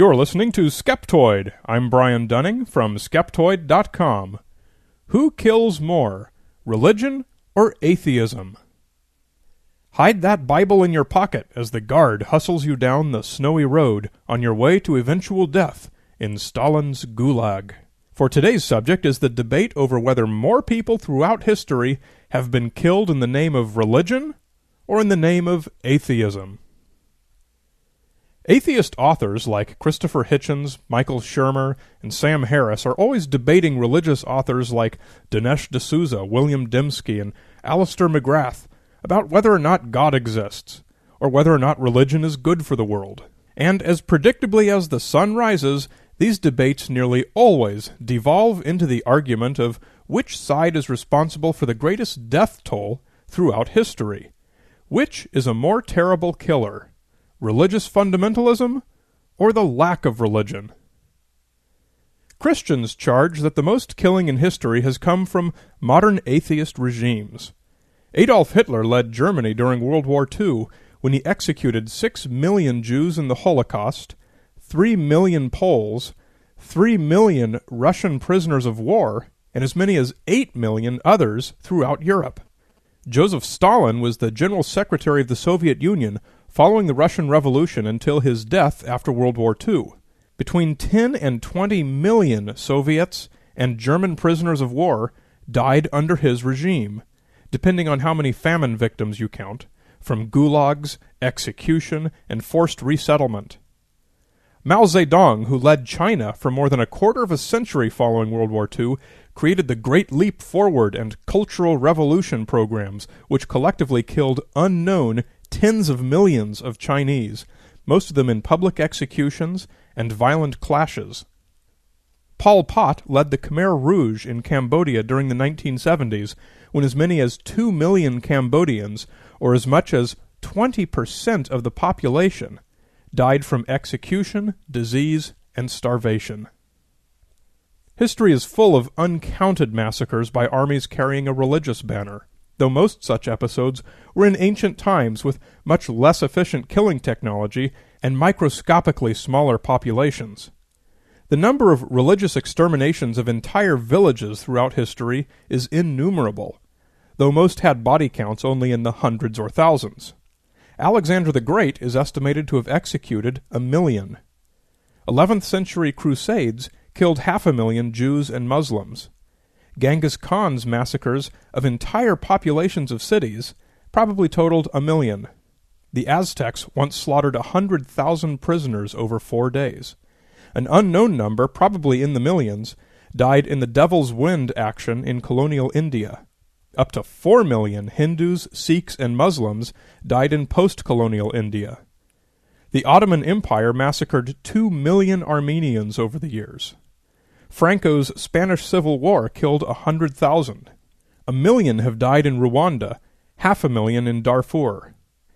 You're listening to Skeptoid. I'm Brian Dunning from Skeptoid.com. Who kills more, religion or atheism? Hide that Bible in your pocket as the guard hustles you down the snowy road on your way to eventual death in Stalin's Gulag. For today's subject is the debate over whether more people throughout history have been killed in the name of religion or in the name of atheism. Atheist authors like Christopher Hitchens, Michael Shermer, and Sam Harris are always debating religious authors like Dinesh D'Souza, William Dembski, and Alister McGrath about whether or not God exists, or whether or not religion is good for the world. And as predictably as the sun rises, these debates nearly always devolve into the argument of which side is responsible for the greatest death toll throughout history. Which is a more terrible killer? Religious fundamentalism, or the lack of religion? Christians charge that the most killing in history has come from modern atheist regimes. Adolf Hitler led Germany during World War II when he executed 6 million Jews in the Holocaust, 3 million Poles, 3 million Russian prisoners of war, and as many as 8 million others throughout Europe. Joseph Stalin was the General Secretary of the Soviet Union following the Russian Revolution until his death after World War II. Between 10 and 20 million Soviets and German prisoners of war died under his regime, depending on how many famine victims you count, from gulags, execution, and forced resettlement. Mao Zedong, who led China for more than a quarter of a century following World War II, created the Great Leap Forward and Cultural Revolution programs, which collectively killed unknown tens of millions of Chinese, most of them in public executions and violent clashes. Pol Pot led the Khmer Rouge in Cambodia during the 1970s, when as many as 2 million Cambodians, or as much as 20% of the population, died from execution, disease, and starvation. History is full of uncounted massacres by armies carrying a religious banner, though most such episodes were in ancient times with much less efficient killing technology and microscopically smaller populations. The number of religious exterminations of entire villages throughout history is innumerable, though most had body counts only in the hundreds or thousands. Alexander the Great is estimated to have executed 1 million. 11th century crusades killed 500,000 Jews and Muslims. Genghis Khan's massacres of entire populations of cities probably totaled 1 million. The Aztecs once slaughtered 100,000 prisoners over 4 days. An unknown number, probably in the millions, died in the Devil's Wind action in colonial India. Up to 4 million Hindus, Sikhs, and Muslims died in post-colonial India. The Ottoman Empire massacred 2 million Armenians over the years. Franco's Spanish Civil War killed 100,000. 1 million have died in Rwanda, 500,000 in Darfur.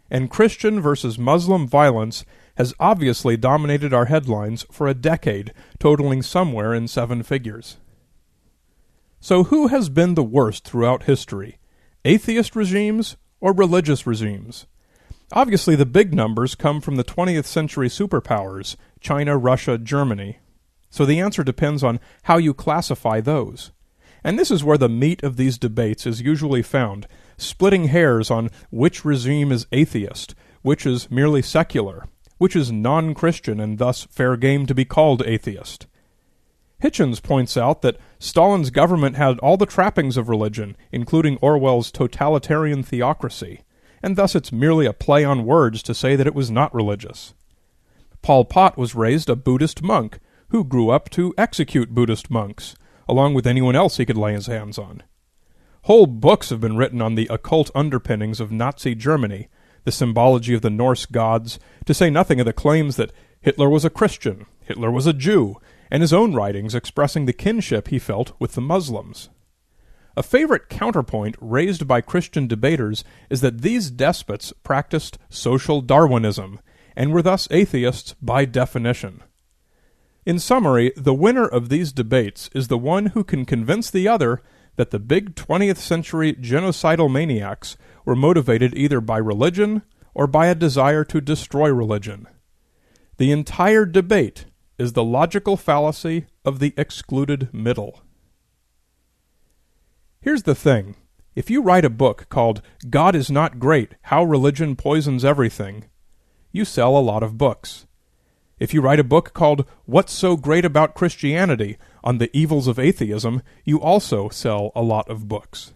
And Christian versus Muslim violence has obviously dominated our headlines for a decade, totaling somewhere in 7 figures. So who has been the worst throughout history? Atheist regimes or religious regimes? Obviously the big numbers come from the 20th century superpowers, China, Russia, Germany. So the answer depends on how you classify those. And this is where the meat of these debates is usually found, splitting hairs on which regime is atheist, which is merely secular, which is non-Christian and thus fair game to be called atheist. Hitchens points out that Stalin's government had all the trappings of religion, including Orwell's totalitarian theocracy, and thus it's merely a play on words to say that it was not religious. Pol Pot was raised a Buddhist monk, who grew up to execute Buddhist monks, along with anyone else he could lay his hands on. Whole books have been written on the occult underpinnings of Nazi Germany, the symbology of the Norse gods, to say nothing of the claims that Hitler was a Christian, Hitler was a Jew, and his own writings expressing the kinship he felt with the Muslims. A favorite counterpoint raised by Christian debaters is that these despots practiced social Darwinism, and were thus atheists by definition. In summary, the winner of these debates is the one who can convince the other that the big 20th century genocidal maniacs were motivated either by religion or by a desire to destroy religion. The entire debate is the logical fallacy of the excluded middle. Here's the thing. If you write a book called God is Not Great, How Religion Poisons Everything, you sell a lot of books. If you write a book called What's So Great About Christianity on the Evils of Atheism, you also sell a lot of books.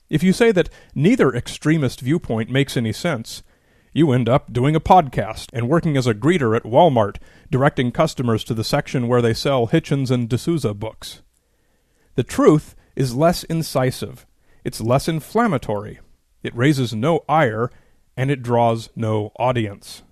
If you say that neither extremist viewpoint makes any sense, you end up doing a podcast and working as a greeter at Walmart, directing customers to the section where they sell Hitchens and D'Souza books. The truth is less incisive. It's less inflammatory. It raises no ire, and it draws no audience.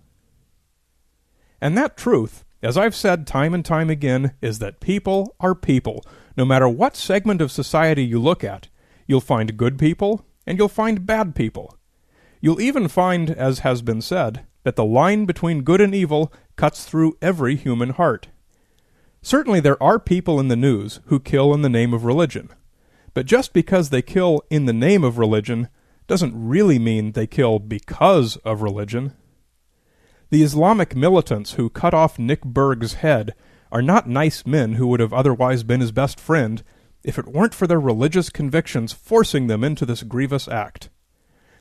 And that truth, as I've said time and time again, is that people are people. No matter what segment of society you look at, you'll find good people, and you'll find bad people. You'll even find, as has been said, that the line between good and evil cuts through every human heart. Certainly there are people in the news who kill in the name of religion. But just because they kill in the name of religion doesn't really mean they kill because of religion. The Islamic militants who cut off Nick Berg's head are not nice men who would have otherwise been his best friend if it weren't for their religious convictions forcing them into this grievous act.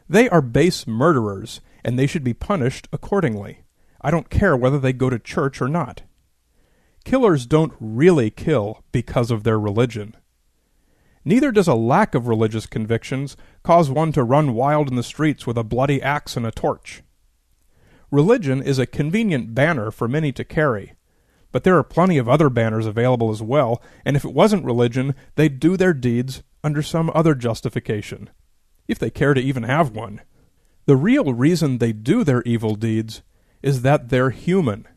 They are base murderers, and they should be punished accordingly. I don't care whether they go to church or not. Killers don't really kill because of their religion. Neither does a lack of religious convictions cause one to run wild in the streets with a bloody axe and a torch. Religion is a convenient banner for many to carry, but there are plenty of other banners available as well, and if it wasn't religion, they'd do their deeds under some other justification, if they care to even have one. The real reason they do their evil deeds is that they're human.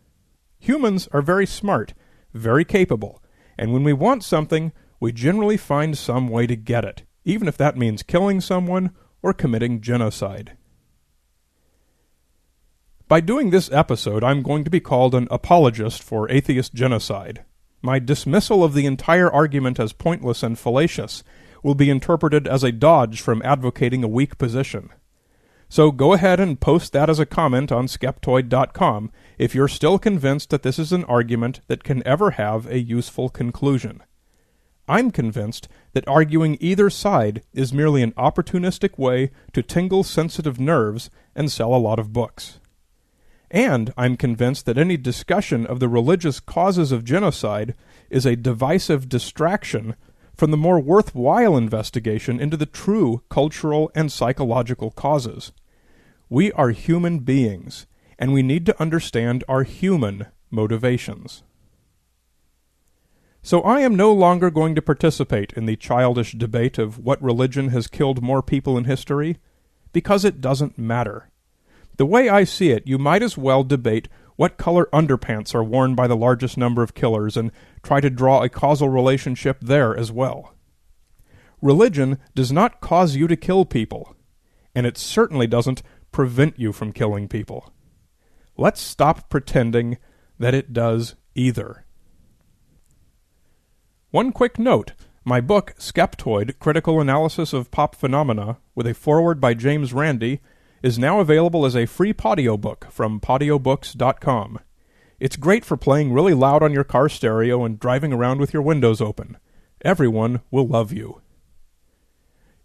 Humans are very smart, very capable, and when we want something, we generally find some way to get it, even if that means killing someone or committing genocide. By doing this episode, I'm going to be called an apologist for atheist genocide. My dismissal of the entire argument as pointless and fallacious will be interpreted as a dodge from advocating a weak position. So go ahead and post that as a comment on Skeptoid.com if you're still convinced that this is an argument that can ever have a useful conclusion. I'm convinced that arguing either side is merely an opportunistic way to tingle sensitive nerves and sell a lot of books. And I'm convinced that any discussion of the religious causes of genocide is a divisive distraction from the more worthwhile investigation into the true cultural and psychological causes. We are human beings, and we need to understand our human motivations. So I am no longer going to participate in the childish debate of what religion has killed more people in history, because it doesn't matter. The way I see it, you might as well debate what color underpants are worn by the largest number of killers and try to draw a causal relationship there as well. Religion does not cause you to kill people, and it certainly doesn't prevent you from killing people. Let's stop pretending that it does either. One quick note, my book, Skeptoid, Critical Analysis of Pop Phenomena, with a foreword by James Randi, is now available as a free podiobook from podiobooks.com. It's great for playing really loud on your car stereo and driving around with your windows open. Everyone will love you.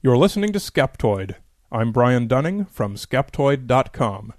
You're listening to Skeptoid. I'm Brian Dunning from Skeptoid.com.